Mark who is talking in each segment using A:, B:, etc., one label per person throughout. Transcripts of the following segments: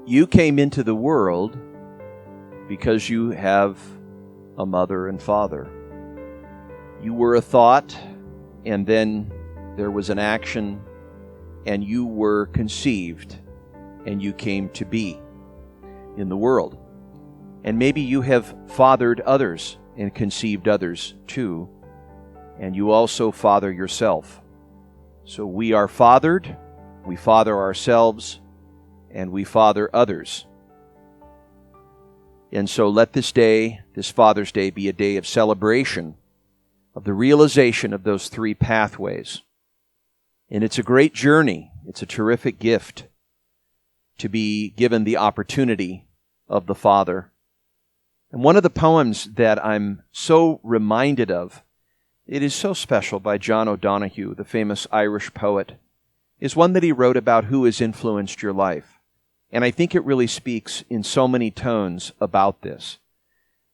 A: You came into the world because you have a mother and father. You were a thought, and then there was an action, and you were conceived, and you came to be in the world. And maybe you have fathered others and conceived others too, and you also father yourself. So we are fathered, we father ourselves, and we father others. And so let this day, this Father's Day, be a day of celebration of the realization of those three pathways. And it's a great journey. It's a terrific gift to be given the opportunity of the Father. And one of the poems that I'm so reminded of, it is so special, by John O'Donohue, the famous Irish poet, is one that he wrote about who has influenced your life. And I think it really speaks in so many tones about this.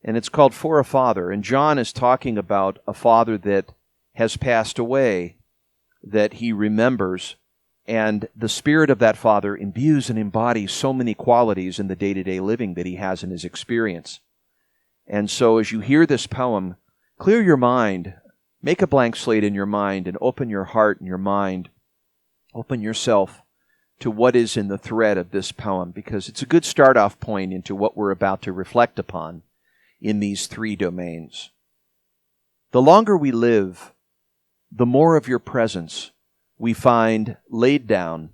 A: And it's called For a Father. And John is talking about a father that has passed away, that he remembers. And the spirit of that father imbues and embodies so many qualities in the day-to-day living that he has in his experience. And so as you hear this poem, clear your mind, make a blank slate in your mind, and open your heart and your mind, open yourself to what is in the thread of this poem, because it's a good start-off point into what we're about to reflect upon in these three domains. The longer we live, the more of your presence we find laid down,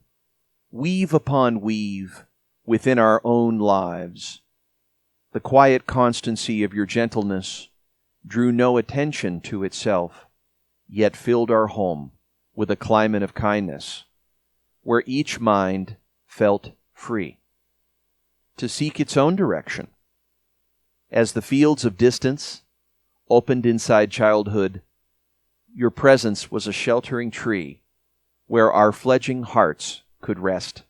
A: weave upon weave, within our own lives. The quiet constancy of your gentleness drew no attention to itself, yet filled our home with a climate of kindness, where each mind felt free to seek its own direction. As the fields of distance opened inside childhood, your presence was a sheltering tree where our fledgling hearts could rest,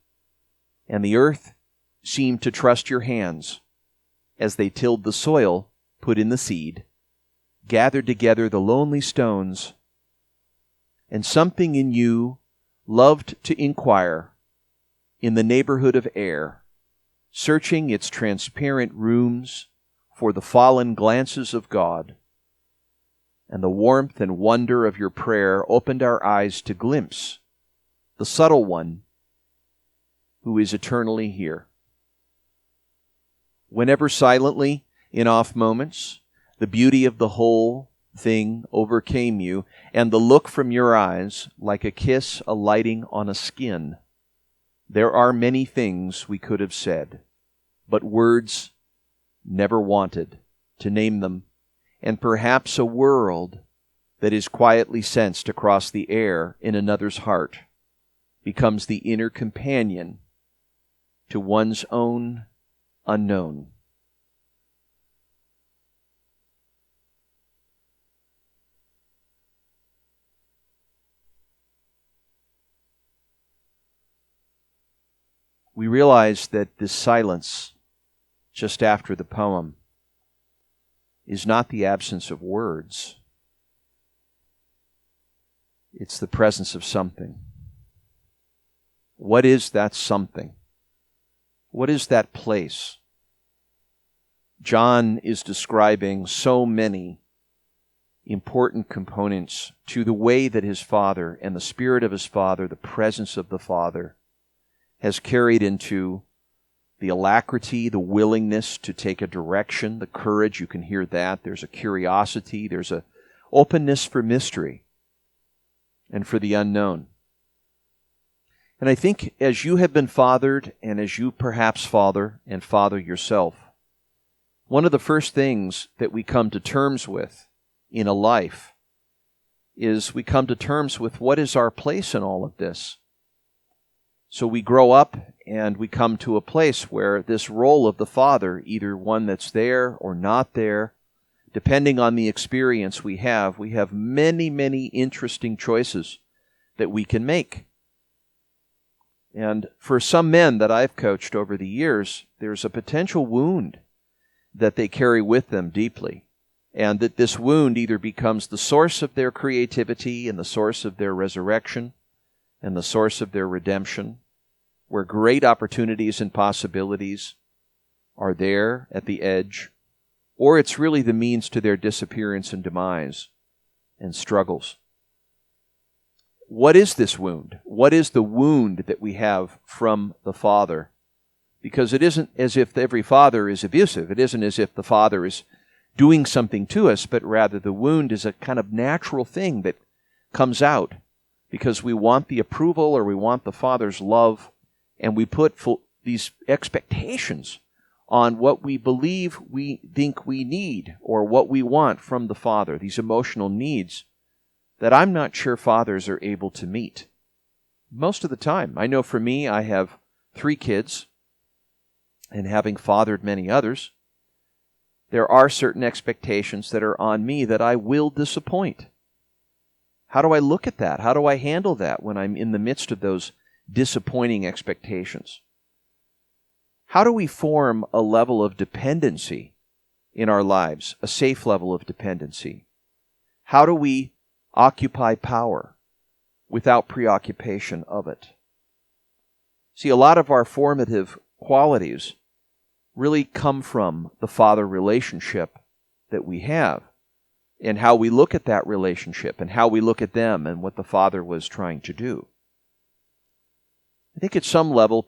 A: and the earth seemed to trust your hands as they tilled the soil, put in the seed, gathered together the lonely stones, and something in you loved to inquire in the neighborhood of air, searching its transparent rooms for the fallen glances of God. And the warmth and wonder of your prayer opened our eyes to glimpse the subtle one who is eternally here. Whenever silently, in off moments, the beauty of the whole thing overcame you, and the look from your eyes, like a kiss alighting on a skin, there are many things we could have said, but words never wanted to name them, and perhaps a world that is quietly sensed across the air in another's heart becomes the inner companion to one's own unknown. We realize that this silence just after the poem is not the absence of words. It's the presence of something. What is that something? What is that place? John is describing so many important components to the way that his Father and the Spirit of his Father, the presence of the Father, has carried into the alacrity, the willingness to take a direction, the courage, you can hear that. There's a curiosity, there's a openness for mystery and for the unknown. And I think as you have been fathered, and as you perhaps father and father yourself, one of the first things that we come to terms with in a life is we come to terms with what is our place in all of this. So we grow up and we come to a place where this role of the father, either one that's there or not there, depending on the experience we have many, many interesting choices that we can make. And for some men that I've coached over the years, there's a potential wound that they carry with them deeply. And that this wound either becomes the source of their creativity and the source of their resurrection and the source of their redemption, where great opportunities and possibilities are there at the edge, or it's really the means to their disappearance and demise and struggles. What is this wound? What is the wound that we have from the Father? Because it isn't as if every father is abusive. It isn't as if the Father is doing something to us, but rather the wound is a kind of natural thing that comes out because we want the approval or we want the Father's love, and we put these expectations on what we believe we think we need or what we want from the Father, these emotional needs that I'm not sure fathers are able to meet most of the time. I know for me, I have 3 kids, and having fathered many others, there are certain expectations that are on me that I will disappoint. How do I look at that? How do I handle that when I'm in the midst of those disappointing expectations? How do we form a level of dependency in our lives, a safe level of dependency? How do we occupy power without preoccupation of it? See, a lot of our formative qualities really come from the father relationship that we have, and how we look at that relationship, and how we look at them, and what the Father was trying to do. I think at some level,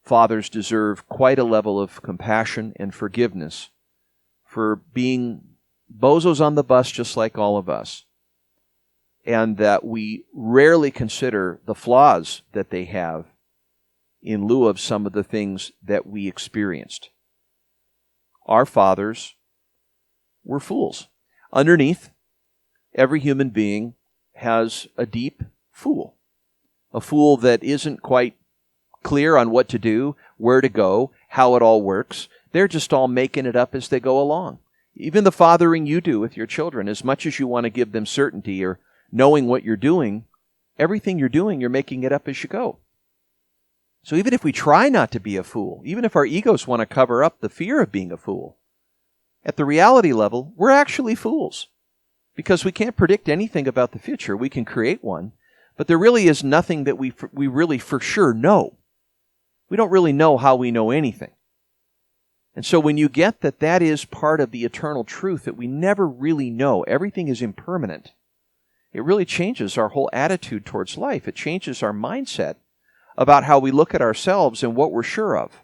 A: fathers deserve quite a level of compassion and forgiveness for being bozos on the bus just like all of us, and that we rarely consider the flaws that they have in lieu of some of the things that we experienced. Our fathers were fools. Underneath, every human being has a deep fool. A fool that isn't quite clear on what to do, where to go, how it all works. They're just all making it up as they go along. Even the fathering you do with your children, as much as you want to give them certainty or knowing what you're doing, everything you're doing, you're making it up as you go. So even if we try not to be a fool, even if our egos want to cover up the fear of being a fool, at the reality level, we're actually fools. Because we can't predict anything about the future. We can create one, but there really is nothing that we really for sure know. We don't really know how we know anything. And so when you get that that is part of the eternal truth, that we never really know, everything is impermanent, it really changes our whole attitude towards life. It changes our mindset about how we look at ourselves and what we're sure of.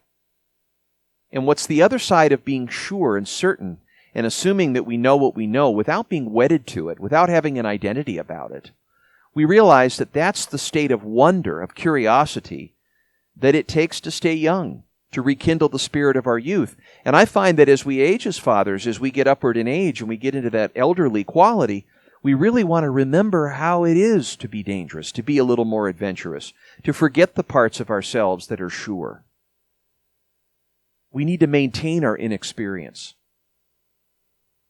A: And what's the other side of being sure and certain and assuming that we know what we know without being wedded to it, without having an identity about it? We realize that that's the state of wonder, of curiosity, that it takes to stay young, to rekindle the spirit of our youth. And I find that as we age as fathers, as we get upward in age and we get into that elderly quality, we really want to remember how it is to be dangerous, to be a little more adventurous, to forget the parts of ourselves that are sure. We need to maintain our inexperience.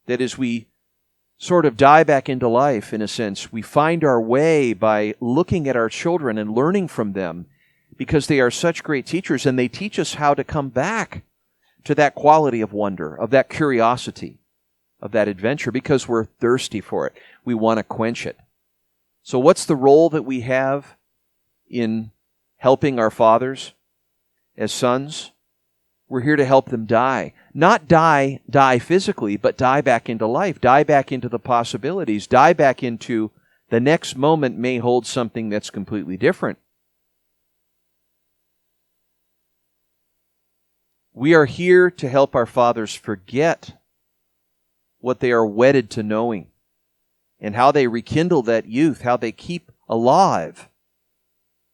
A: That as we sort of die back into life, in a sense, we find our way by looking at our children and learning from them, because they are such great teachers, and they teach us how to come back to that quality of wonder, of that curiosity, of that adventure, because we're thirsty for it. We want to quench it. So what's the role that we have in helping our fathers as sons? We're here to help them die. Not die physically, but die back into life, die back into the possibilities, die back into the next moment may hold something that's completely different. We are here to help our fathers forget what they are wedded to knowing, and how they rekindle that youth, how they keep alive,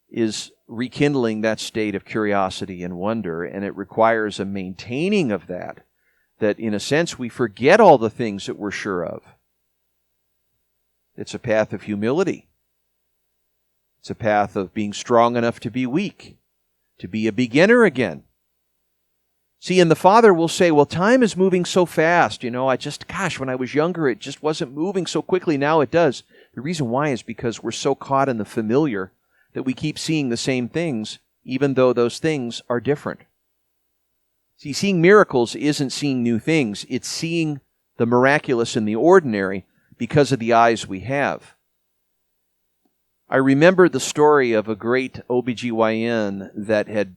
A: is rekindling that state of curiosity and wonder, and it requires a maintaining of that in a sense we forget all the things that we're sure of. It's a path of humility. It's a path of being strong enough to be weak, to be a beginner again. See, and the father will say, well, time is moving so fast. When I was younger, it just wasn't moving so quickly. Now it does. The reason why is because we're so caught in the familiar that we keep seeing the same things, even though those things are different. See, seeing miracles isn't seeing new things. It's seeing the miraculous in the ordinary because of the eyes we have. I remember the story of a great OBGYN that had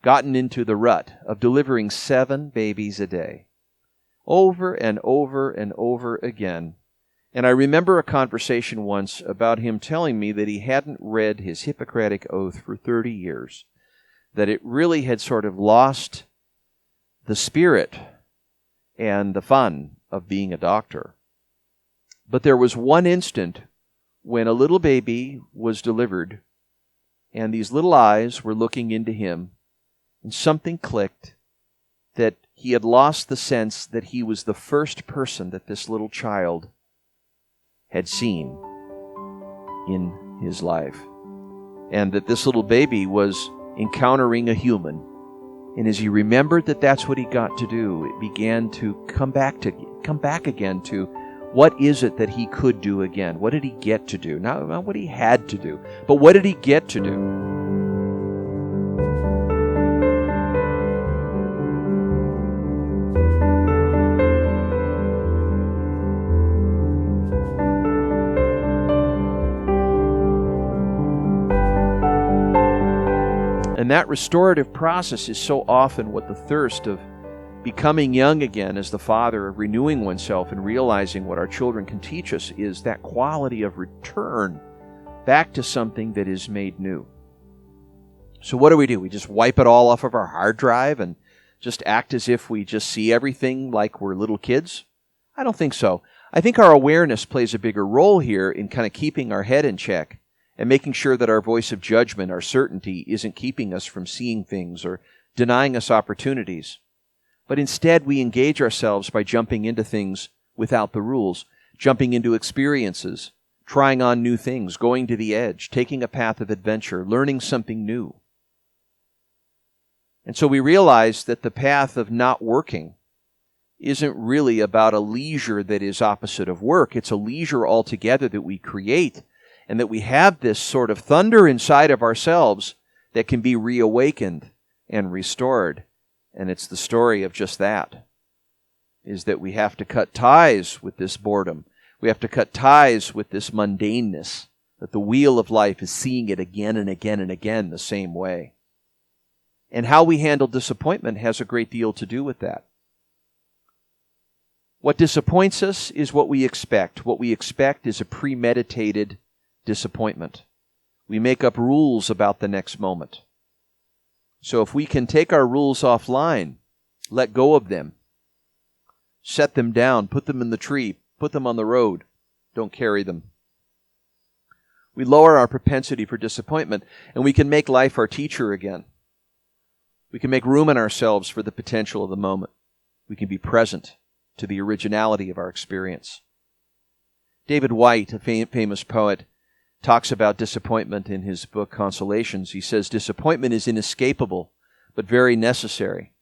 A: gotten into the rut of delivering 7 babies a day, over and over and over again. And I remember a conversation once about him telling me that he hadn't read his Hippocratic Oath for 30 years, that it really had sort of lost the spirit and the fun of being a doctor. But there was one instant when a little baby was delivered, and these little eyes were looking into him, and something clicked, that he had lost the sense that he was the first person that this little child had seen in his life, and that this little baby was encountering a human. And as he remembered that that's what he got to do, it began to come back again to what is it that he could do again? What did he get to do? Not what he had to do, but what did he get to do? And that restorative process is so often what the thirst of becoming young again as the father, of renewing oneself and realizing what our children can teach us, is that quality of return back to something that is made new. So what do? We just wipe it all off of our hard drive and just act as if we just see everything like we're little kids? I don't think so. I think our awareness plays a bigger role here in kind of keeping our head in check and making sure that our voice of judgment, our certainty, isn't keeping us from seeing things or denying us opportunities. But instead, we engage ourselves by jumping into things without the rules, jumping into experiences, trying on new things, going to the edge, taking a path of adventure, learning something new. And so we realize that the path of not working isn't really about a leisure that is opposite of work. It's a leisure altogether that we create, and that we have this sort of thunder inside of ourselves that can be reawakened and restored. And it's the story of just that, is that we have to cut ties with this boredom. We have to cut ties with this mundaneness, that the wheel of life is seeing it again and again and again the same way. And how we handle disappointment has a great deal to do with that. What disappoints us is what we expect. What we expect is a premeditated disappointment. We make up rules about the next moment. So if we can take our rules offline, let go of them, set them down, put them in the tree, put them on the road, don't carry them, we lower our propensity for disappointment, and we can make life our teacher again. We can make room in ourselves for the potential of the moment. We can be present to the originality of our experience. David Whyte, a famous poet, talks about disappointment in his book Consolations. He says, disappointment is inescapable, but very necessary.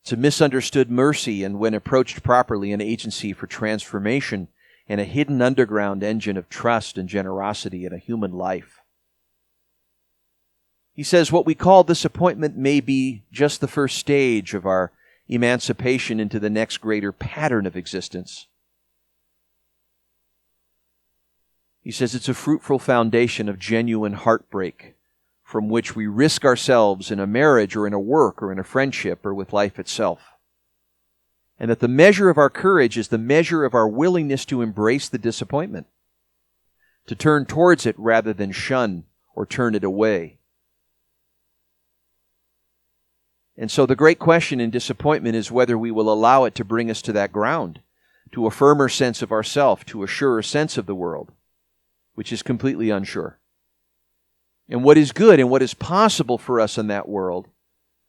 A: It's a misunderstood mercy, and when approached properly, an agency for transformation and a hidden underground engine of trust and generosity in a human life. He says, what we call disappointment may be just the first stage of our emancipation into the next greater pattern of existence. He says it's a fruitful foundation of genuine heartbreak from which we risk ourselves in a marriage or in a work or in a friendship or with life itself. And that the measure of our courage is the measure of our willingness to embrace the disappointment, to turn towards it rather than shun or turn it away. And so the great question in disappointment is whether we will allow it to bring us to that ground, to a firmer sense of ourself, to a surer sense of the world, which is completely unsure. And what is good and what is possible for us in that world,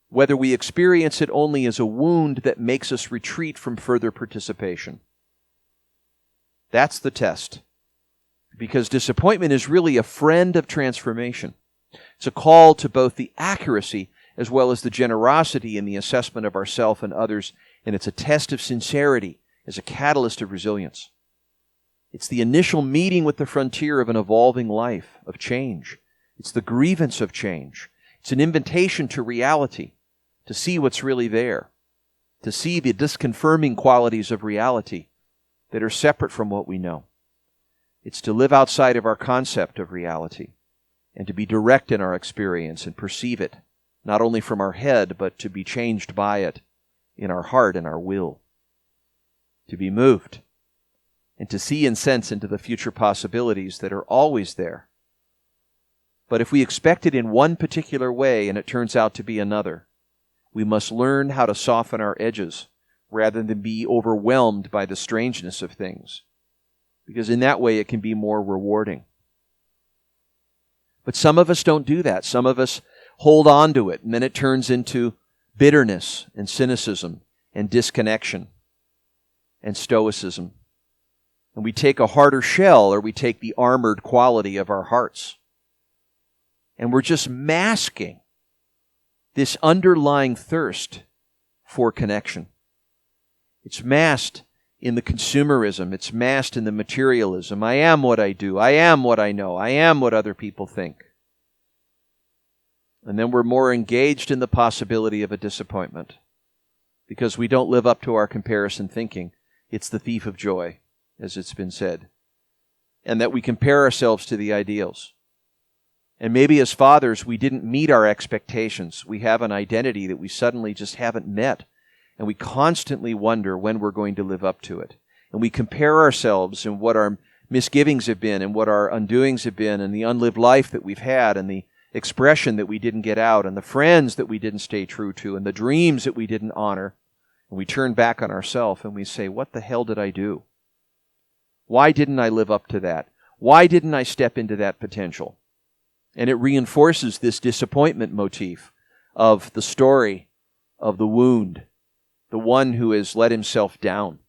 A: whether we experience it only as a wound that makes us retreat from further participation. That's the test. Because disappointment is really a friend of transformation. It's a call to both the accuracy as well as the generosity in the assessment of ourselves and others, and it's a test of sincerity as a catalyst of resilience. It's the initial meeting with the frontier of an evolving life, of change. It's the grievance of change. It's an invitation to reality, to see what's really there, to see the disconfirming qualities of reality that are separate from what we know. It's to live outside of our concept of reality and to be direct in our experience and perceive it, not only from our head, but to be changed by it in our heart and our will. To be moved and to see and sense into the future possibilities that are always there. But if we expect it in one particular way and it turns out to be another, we must learn how to soften our edges rather than be overwhelmed by the strangeness of things, because in that way it can be more rewarding. But some of us don't do that. Some of us hold on to it, and then it turns into bitterness and cynicism and disconnection and stoicism. And we take a harder shell, or we take the armored quality of our hearts. And we're just masking this underlying thirst for connection. It's masked in the consumerism. It's masked in the materialism. I am what I do. I am what I know. I am what other people think. And then we're more engaged in the possibility of a disappointment because we don't live up to our comparison thinking. It's the thief of joy, as it's been said. And that we compare ourselves to the ideals. And maybe as fathers, we didn't meet our expectations. We have an identity that we suddenly just haven't met. And we constantly wonder when we're going to live up to it. And we compare ourselves and what our misgivings have been and what our undoings have been and the unlived life that we've had and the expression that we didn't get out and the friends that we didn't stay true to and the dreams that we didn't honor. And we turn back on ourselves and we say, what the hell did I do? Why didn't I live up to that? Why didn't I step into that potential? And it reinforces this disappointment motif of the story of the wound, the one who has let himself down.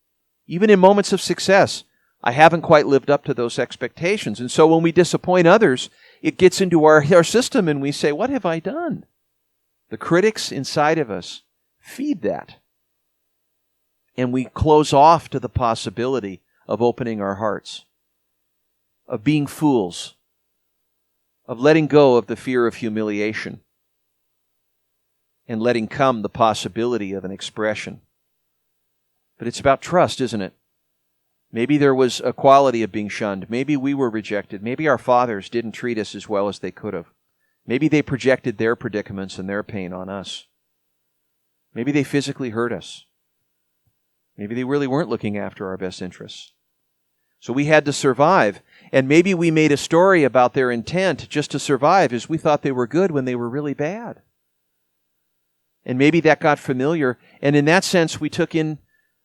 A: Even in moments of success, I haven't quite lived up to those expectations. And so when we disappoint others, it gets into our system and we say, what have I done? The critics inside of us feed that. And we close off to the possibility of opening our hearts, of being fools, of letting go of the fear of humiliation, and letting come the possibility of an expression. But it's about trust, isn't it? Maybe there was a quality of being shunned. Maybe we were rejected. Maybe our fathers didn't treat us as well as they could have. Maybe they projected their predicaments and their pain on us. Maybe they physically hurt us. Maybe they really weren't looking after our best interests. So we had to survive. And maybe we made a story about their intent just to survive as we thought they were good when they were really bad. And maybe that got familiar. And in that sense, we took in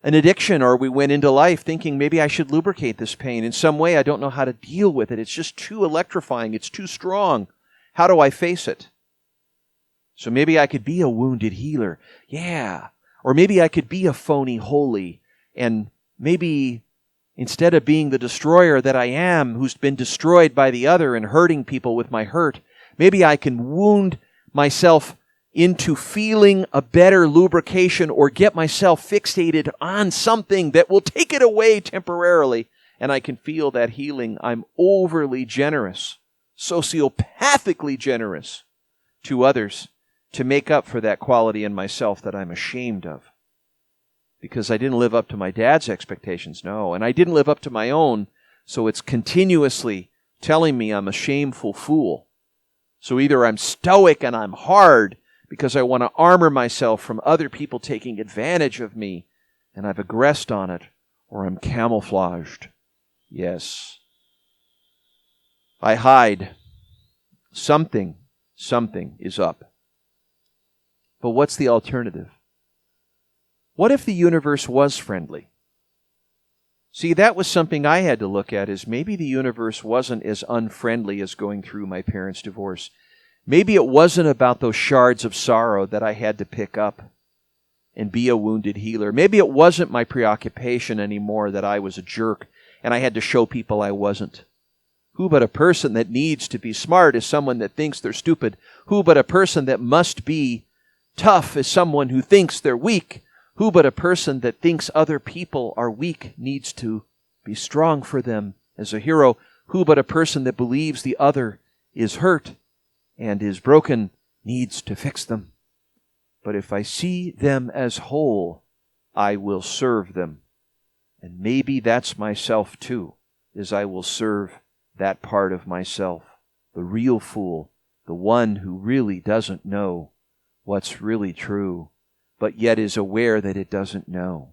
A: an addiction, or we went into life thinking maybe I should lubricate this pain. In some way, I don't know how to deal with it. It's just too electrifying. It's too strong. How do I face it? So maybe I could be a wounded healer. Yeah. Or maybe I could be a phony holy. And maybe instead of being the destroyer that I am, who's been destroyed by the other and hurting people with my hurt, maybe I can wound myself into feeling a better lubrication or get myself fixated on something that will take it away temporarily, and I can feel that healing. I'm overly generous, sociopathically generous to others to make up for that quality in myself that I'm ashamed of. Because I didn't live up to my dad's expectations, no. And I didn't live up to my own, so it's continuously telling me I'm a shameful fool. So either I'm stoic and I'm hard because I want to armor myself from other people taking advantage of me, and I've aggressed on it, or I'm camouflaged. Yes. I hide. Something is up. But what's the alternative? What if the universe was friendly? See, that was something I had to look at, is maybe the universe wasn't as unfriendly as going through my parents' divorce. Maybe it wasn't about those shards of sorrow that I had to pick up and be a wounded healer. Maybe it wasn't my preoccupation anymore that I was a jerk and I had to show people I wasn't. Who but a person that needs to be smart is someone that thinks they're stupid? Who but a person that must be tough is someone who thinks they're weak? Who but a person that thinks other people are weak needs to be strong for them as a hero? Who but a person that believes the other is hurt and is broken needs to fix them? But if I see them as whole, I will serve them. And maybe that's myself too. is I will serve that part of myself, the real fool, the one who really doesn't know what's really true, but yet is aware that it doesn't know.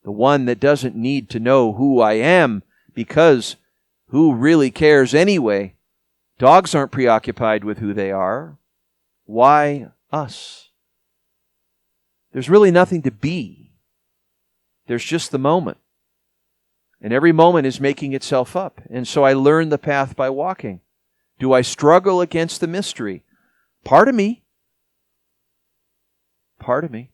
A: The one that doesn't need to know who I am, because who really cares anyway? Dogs aren't preoccupied with who they are. Why us? There's really nothing to be. There's just the moment. And every moment is making itself up. And so I learn the path by walking. Do I struggle against the mystery? Part of me. Part of me.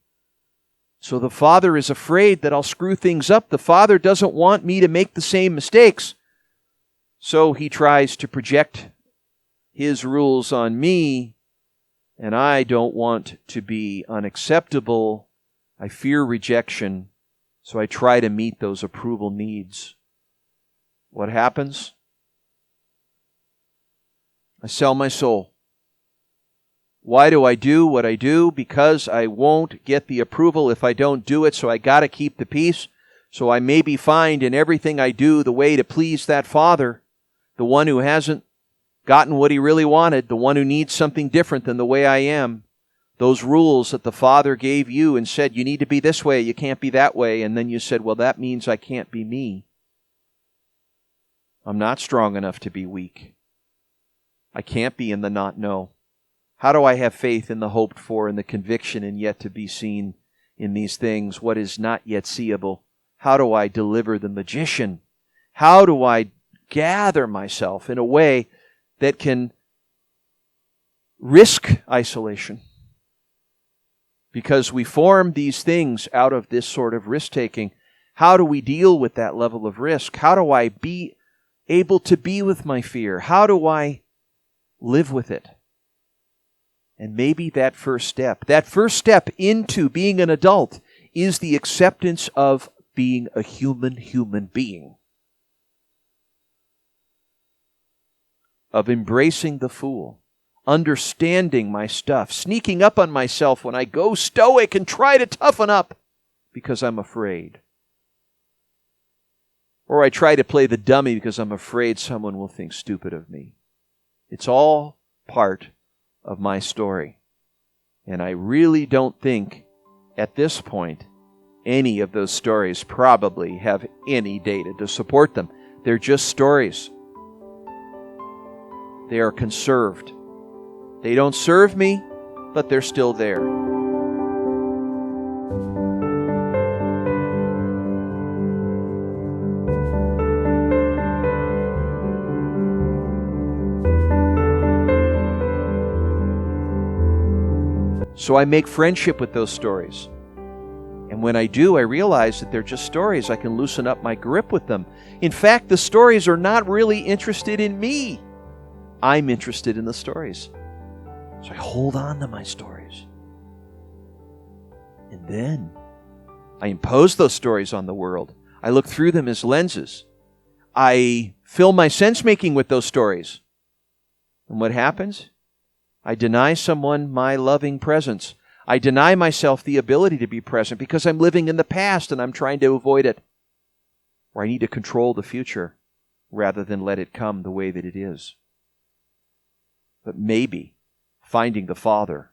A: So the Father is afraid that I'll screw things up. The Father doesn't want me to make the same mistakes. So He tries to project His rules on me, and I don't want to be unacceptable. I fear rejection, so I try to meet those approval needs. What happens? I sell my soul. Why do I do what I do? Because I won't get the approval if I don't do it, so I got to keep the peace. So I maybe find in everything I do the way to please that Father, the one who hasn't gotten what he really wanted, the one who needs something different than the way I am. Those rules that the Father gave you and said, you need to be this way, you can't be that way, and then you said, well, that means I can't be me. I'm not strong enough to be weak. I can't be in the not know. How do I have faith in the hoped for and the conviction and yet to be seen in these things, what is not yet seeable? How do I deliver the magician? How do I gather myself in a way that can risk isolation? Because we form these things out of this sort of risk-taking. How do we deal with that level of risk? How do I be able to be with my fear? How do I live with it? And maybe that first step into being an adult is the acceptance of being a human being. Of embracing the fool, understanding my stuff, sneaking up on myself when I go stoic and try to toughen up because I'm afraid. Or I try to play the dummy because I'm afraid someone will think stupid of me. It's all part of my story. And I really don't think, at this point, any of those stories probably have any data to support them. They're just stories. They are conserved. They don't serve me, but they're still there. So I make friendship with those stories. And when I do, I realize that they're just stories. I can loosen up my grip with them. In fact, the stories are not really interested in me. I'm interested in the stories. So I hold on to my stories. And then I impose those stories on the world. I look through them as lenses. I fill my sense-making with those stories. And what happens? I deny someone my loving presence. I deny myself the ability to be present because I'm living in the past and I'm trying to avoid it. Or I need to control the future rather than let it come the way that it is. But maybe finding the Father,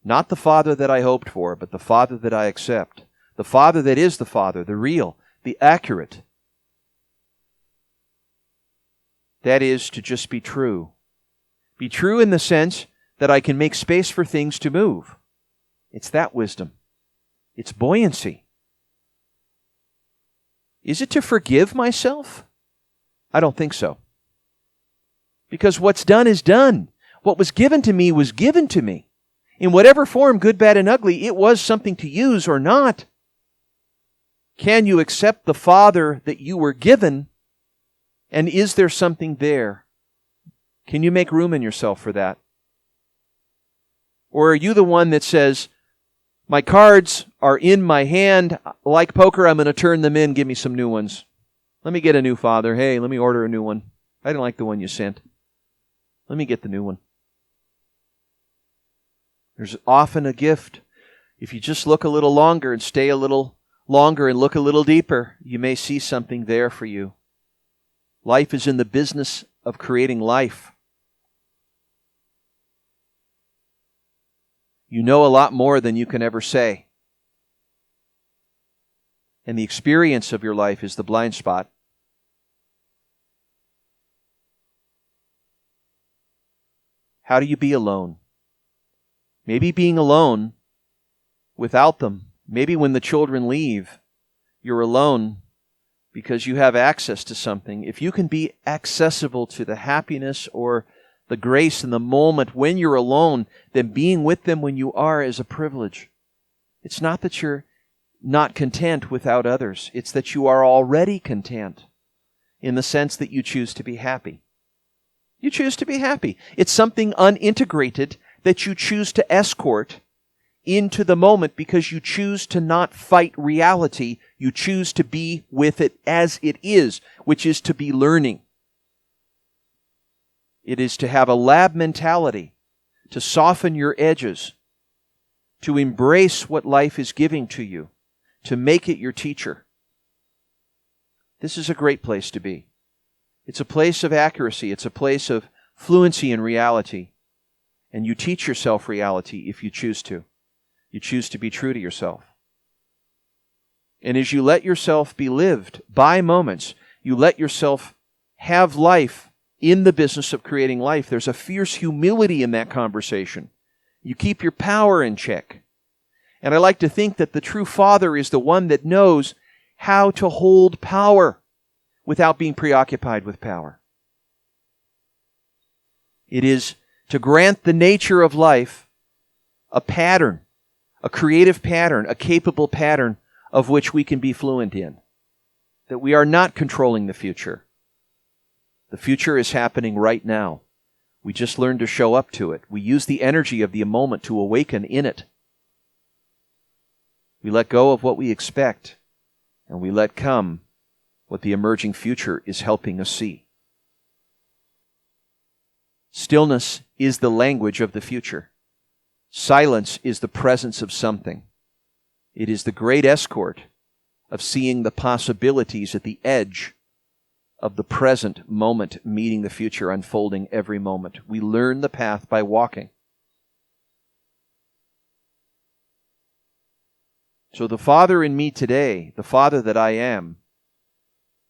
A: not the Father that I hoped for, but the Father that I accept, the Father that is the Father, the real, the accurate. That is to just be true. Be true in the sense that I can make space for things to move. It's that wisdom. It's buoyancy. Is it to forgive myself? I don't think so. Because what's done is done. What was given to me was given to me. In whatever form, good, bad, and ugly, it was something to use or not. Can you accept the Father that you were given? And is there something there? Can you make room in yourself for that? Or are you the one that says, my cards are in my hand, like poker, I'm going to turn them in, give me some new ones. Let me get a new Father. Hey, let me order a new one. I didn't like the one you sent. Let me get the new one. There's often a gift. If you just look a little longer and stay a little longer and look a little deeper, you may see something there for you. Life is in the business of creating life. You know a lot more than you can ever say. And the experience of your life is the blind spot. How do you be alone? Maybe being alone without them. Maybe when the children leave, you're alone because you have access to something. If you can be accessible to the happiness or the grace in the moment when you're alone, then being with them when you are is a privilege. It's not that you're not content without others. It's that you are already content in the sense that you choose to be happy. You choose to be happy. It's something unintegrated that you choose to escort into the moment because you choose to not fight reality. You choose to be with it as it is, which is to be learning. It is to have a lab mentality, to soften your edges, to embrace what life is giving to you, to make it your teacher. This is a great place to be. It's a place of accuracy. It's a place of fluency in reality. And you teach yourself reality if you choose to. You choose to be true to yourself. And as you let yourself be lived by moments, you let yourself have life in the business of creating life. There's a fierce humility in that conversation. You keep your power in check. And I like to think that the true father is the one that knows how to hold power without being preoccupied with power. It is to grant the nature of life a pattern, a creative pattern, a capable pattern of which we can be fluent in. That we are not controlling the future. The future is happening right now. We just learn to show up to it. We use the energy of the moment to awaken in it. We let go of what we expect, and we let come what the emerging future is helping us see. Stillness is the language of the future. Silence is the presence of something. It is the great escort of seeing the possibilities at the edge of the present moment meeting the future unfolding every moment. We learn the path by walking. So the Father in me today, the Father that I am,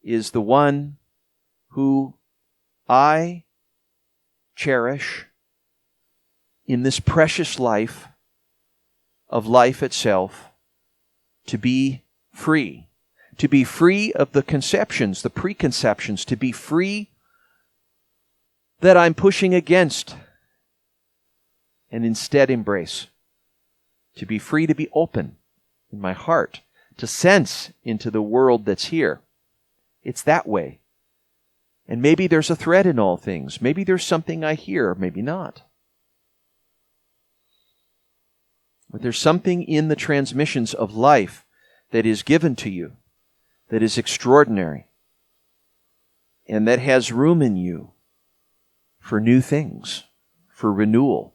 A: is the one who I cherish in this precious life of life itself to be free. To be free of the conceptions, the preconceptions, to be free that I'm pushing against and instead embrace. To be free to be open in my heart, to sense into the world that's here. It's that way. And maybe there's a thread in all things. Maybe there's something I hear, maybe not. But there's something in the transmissions of life that is given to you, that is extraordinary, and that has room in you for new things, for renewal.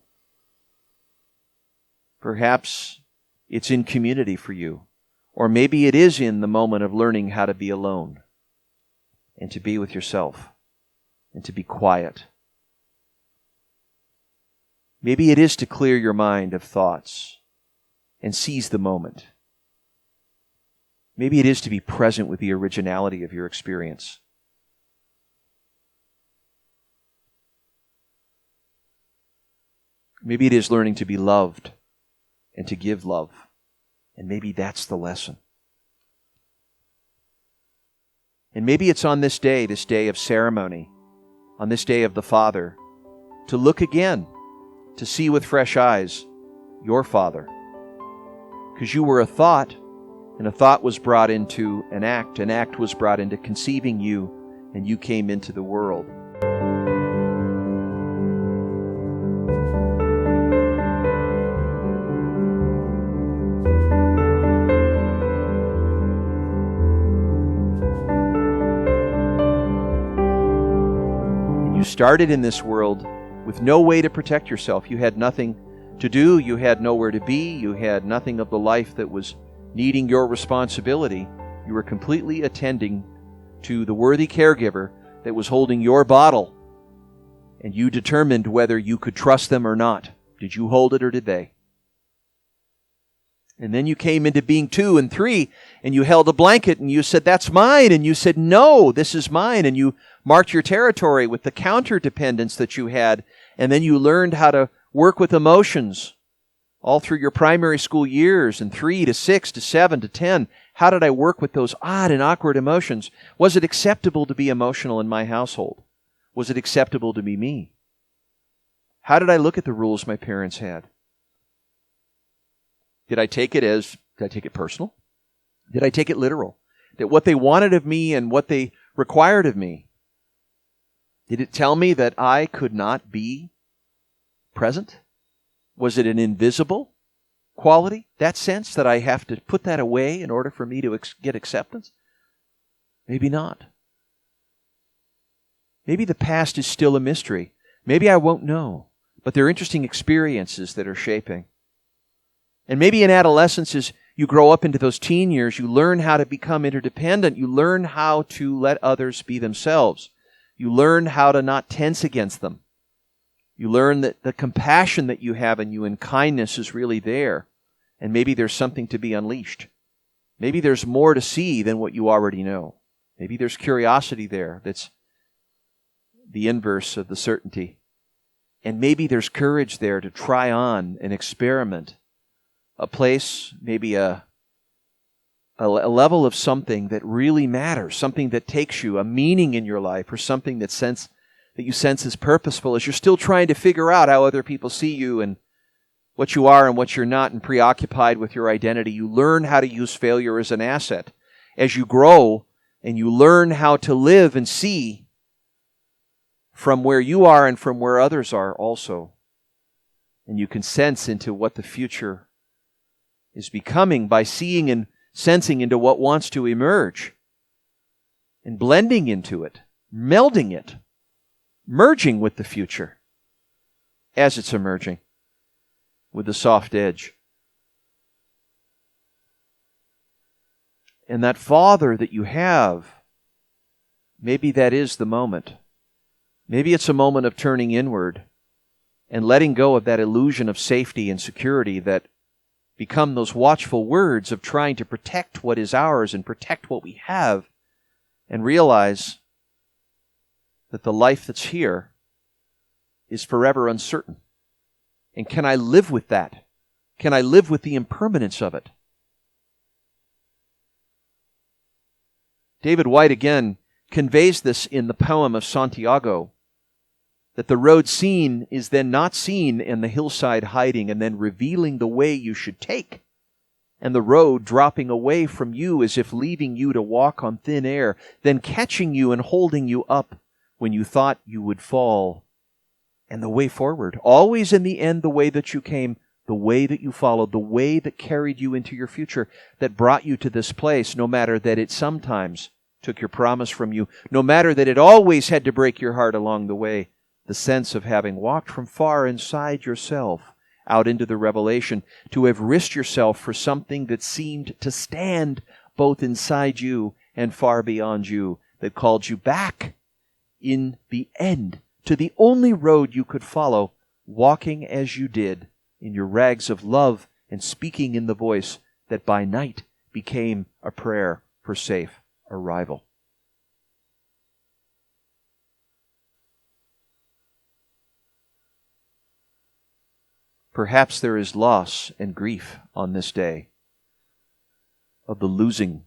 A: Perhaps it's in community for you, or maybe it is in the moment of learning how to be alone and to be with yourself and to be quiet. Maybe it is to clear your mind of thoughts and seize the moment. Maybe it is to be present with the originality of your experience. Maybe it is learning to be loved and to give love. And maybe that's the lesson. And maybe it's on this day of ceremony, on this day of the Father, to look again, to see with fresh eyes your Father. Because you were a thought, and a thought was brought into an act was brought into conceiving you, and you came into the world. You started in this world with no way to protect yourself. You had nothing to do. You had nowhere to be. You had nothing of the life that was needing your responsibility, you were completely attending to the worthy caregiver that was holding your bottle, and you determined whether you could trust them or not. Did you hold it or did they? And then you came into being 2 and 3, and you held a blanket, and you said, that's mine. And you said, no, this is mine. And you marked your territory with the counter-dependence that you had. And then you learned how to work with emotions all through your primary school years, and 3 to 6 to 7 to 10. How did I work with those odd and awkward emotions? Was it acceptable to be emotional in my household? Was it acceptable to be me? How did I look at the rules my parents had? Did I take it personal? Did I take it literal? That what they wanted of me and what they required of me, did it tell me that I could not be present? Was it an invisible quality, that sense that I have to put that away in order for me to get acceptance? Maybe not. Maybe the past is still a mystery. Maybe I won't know. But they're interesting experiences that are shaping. And maybe in adolescence, as you grow up into those teen years, you learn how to become interdependent. You learn how to let others be themselves. You learn how to not tense against them. You learn that the compassion that you have in you and kindness is really there. And maybe there's something to be unleashed. Maybe there's more to see than what you already know. Maybe there's curiosity there that's the inverse of the certainty. And maybe there's courage there to try on and experiment. A place, maybe a level of something that really matters, something that takes you, a meaning in your life, or something that you sense is purposeful as you're still trying to figure out how other people see you and what you are and what you're not, and preoccupied with your identity. You learn how to use failure as an asset. As you grow and you learn how to live and see from where you are and from where others are also. And you can sense into what the future is becoming by seeing and sensing into what wants to emerge and blending into it, melding it, merging with the future as it's emerging with a soft edge. And that Father that you have, maybe that is the moment. Maybe it's a moment of turning inward and letting go of that illusion of safety and security that become those watchful words of trying to protect what is ours and protect what we have, and realize that the life that's here is forever uncertain. And can I live with that? Can I live with the impermanence of it? David Whyte again conveys this in the poem of Santiago, that the road seen is then not seen, and the hillside hiding and then revealing the way you should take, and the road dropping away from you as if leaving you to walk on thin air, then catching you and holding you up when you thought you would fall. And the way forward, always in the end the way that you came, the way that you followed, the way that carried you into your future, that brought you to this place, no matter that it sometimes took your promise from you, no matter that it always had to break your heart along the way. The sense of having walked from far inside yourself out into the revelation, to have risked yourself for something that seemed to stand both inside you and far beyond you, that called you back in the end to the only road you could follow, walking as you did in your rags of love and speaking in the voice that by night became a prayer for safe arrival. Perhaps there is loss and grief on this day of the losing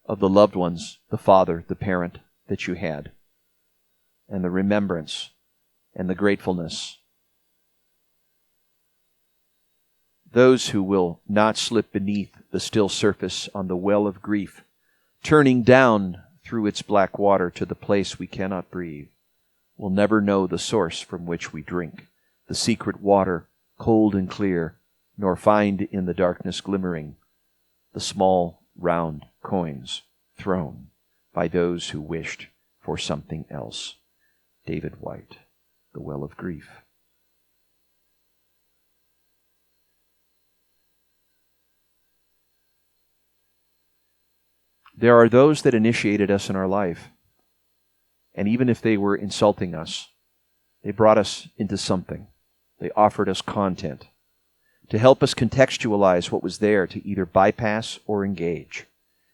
A: of the loved ones, the father, the parent that you had, and the remembrance and the gratefulness. Those who will not slip beneath the still surface on the well of grief, turning down through its black water to the place we cannot breathe, will never know the source from which we drink, the secret water, cold and clear, nor find in the darkness glimmering the small round coins thrown by those who wished for something else. David Whyte, The Well of Grief. There are those that initiated us in our life. And even if they were insulting us, they brought us into something. They offered us content to help us contextualize what was there to either bypass or engage,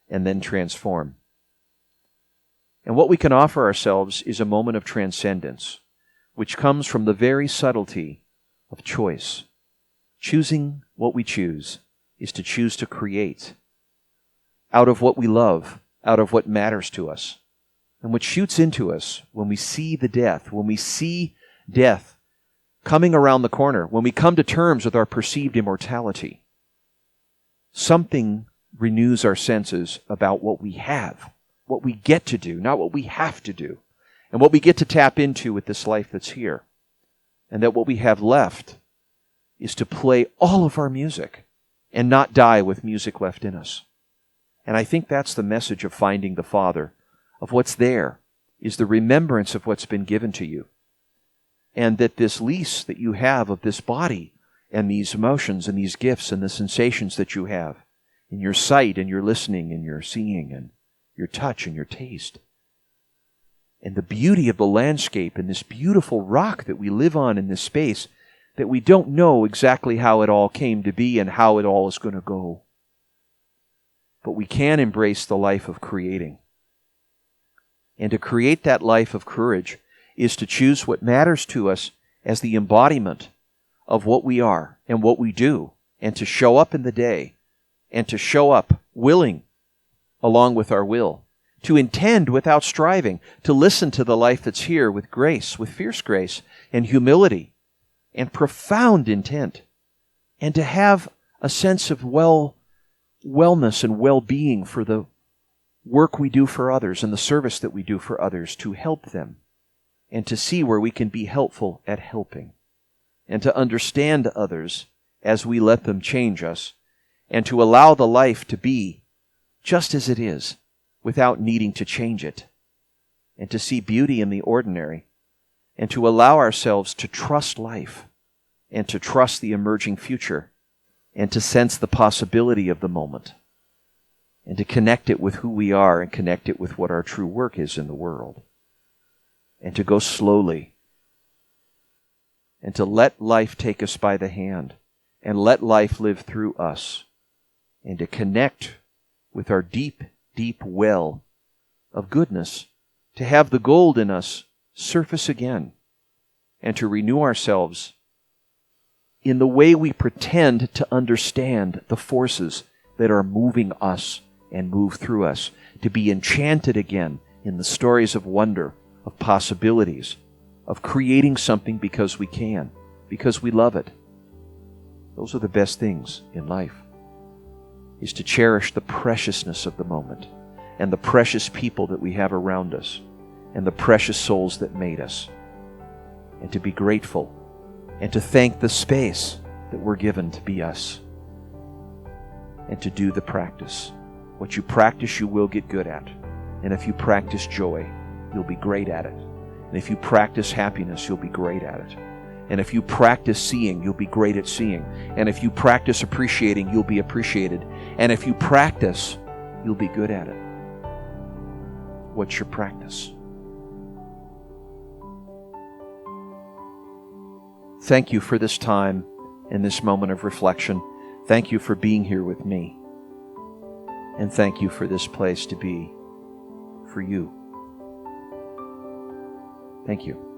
A: and then transform. And what we can offer ourselves is a moment of transcendence, which comes from the very subtlety of choice. Choosing what we choose is to choose to create out of what we love, out of what matters to us. And what shoots into us when we see death coming around the corner, when we come to terms with our perceived immortality, something renews our senses about what we have, what we get to do, not what we have to do, and what we get to tap into with this life that's here. And that what we have left is to play all of our music and not die with music left in us. And I think that's the message of finding the Father, of what's there, is the remembrance of what's been given to you. And that this lease that you have of this body and these emotions and these gifts and the sensations that you have in your sight and your listening and your seeing and your touch and your taste, and the beauty of the landscape and this beautiful rock that we live on in this space, that we don't know exactly how it all came to be and how it all is going to go. But we can embrace the life of creating. And to create that life of courage is to choose what matters to us as the embodiment of what we are and what we do, and to show up in the day, and to show up willing along with our will, to intend without striving, to listen to the life that's here with grace, with fierce grace and humility and profound intent, and to have a sense of wellness and well-being for the work we do for others and the service that we do for others, to help them, and to see where we can be helpful at helping, and to understand others as we let them change us, and to allow the life to be just as it is without needing to change it, and to see beauty in the ordinary, and to allow ourselves to trust life, and to trust the emerging future, and to sense the possibility of the moment, and to connect it with who we are and connect it with what our true work is in the world, and to go slowly, and to let life take us by the hand, and let life live through us, and to connect with our deep, deep well of goodness, to have the gold in us surface again, and to renew ourselves in the way we pretend to understand the forces that are moving us and move through us, to be enchanted again in the stories of wonder, of possibilities, of creating something because we can, because we love it. Those are the best things in life, is to cherish the preciousness of the moment and the precious people that we have around us and the precious souls that made us, and to be grateful and to thank the space that we're given to be us, and to do the practice. What you practice, you will get good at. And if you practice joy, you'll be great at it. And if you practice happiness, you'll be great at it. And if you practice seeing, you'll be great at seeing. And if you practice appreciating, you'll be appreciated. And if you practice, you'll be good at it. What's your practice? Thank you for this time and this moment of reflection. Thank you for being here with me. And thank you for this place to be for you. Thank you.